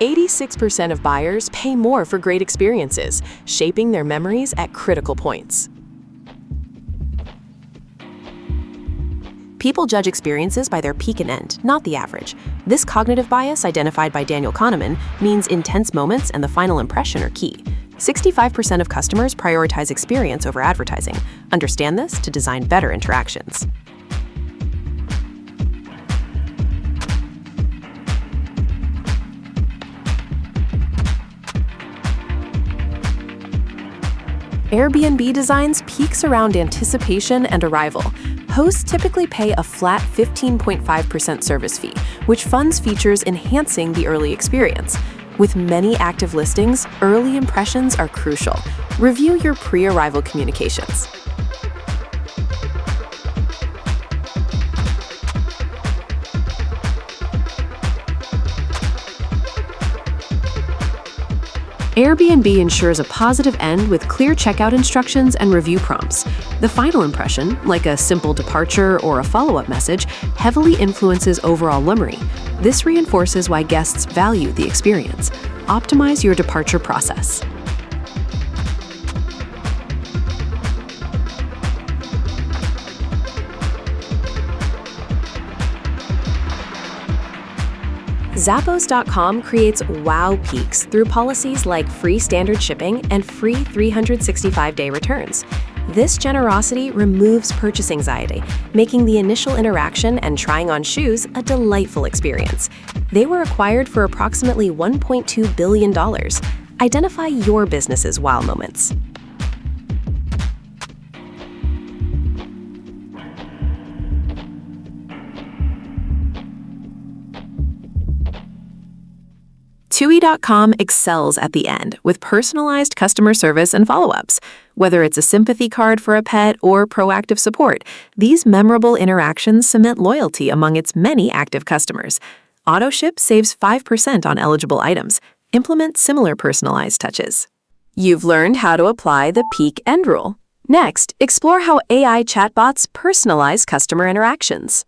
86% of buyers pay more for great experiences, shaping their memories at critical points. People judge experiences by their peak and end, not the average. This cognitive bias, identified by Daniel Kahneman, means intense moments and the final impression are key. 65% of customers prioritize experience over advertising. Understand this to design better interactions. Airbnb designs peaks around anticipation and arrival. Hosts typically pay a flat 15.5% service fee, which funds features enhancing the early experience. With many active listings, early impressions are crucial. Review your pre-arrival communications. Airbnb ensures a positive end with clear checkout instructions and review prompts. The final impression, like a simple departure or a follow-up message, heavily influences overall memory. This reinforces why guests value the experience. Optimize your departure process. Zappos.com creates wow peaks through policies like free standard shipping and free 365-day returns. This generosity removes purchase anxiety, making the initial interaction and trying on shoes a delightful experience. They were acquired for approximately $1.2 billion. Identify your business's wow moments. Chewy.com excels at the end with personalized customer service and follow-ups. Whether it's a sympathy card for a pet or proactive support, these memorable interactions cement loyalty among its many active customers. AutoShip saves 5% on eligible items. Implement similar personalized touches. You've learned how to apply the peak end rule. Next, explore how AI chatbots personalize customer interactions.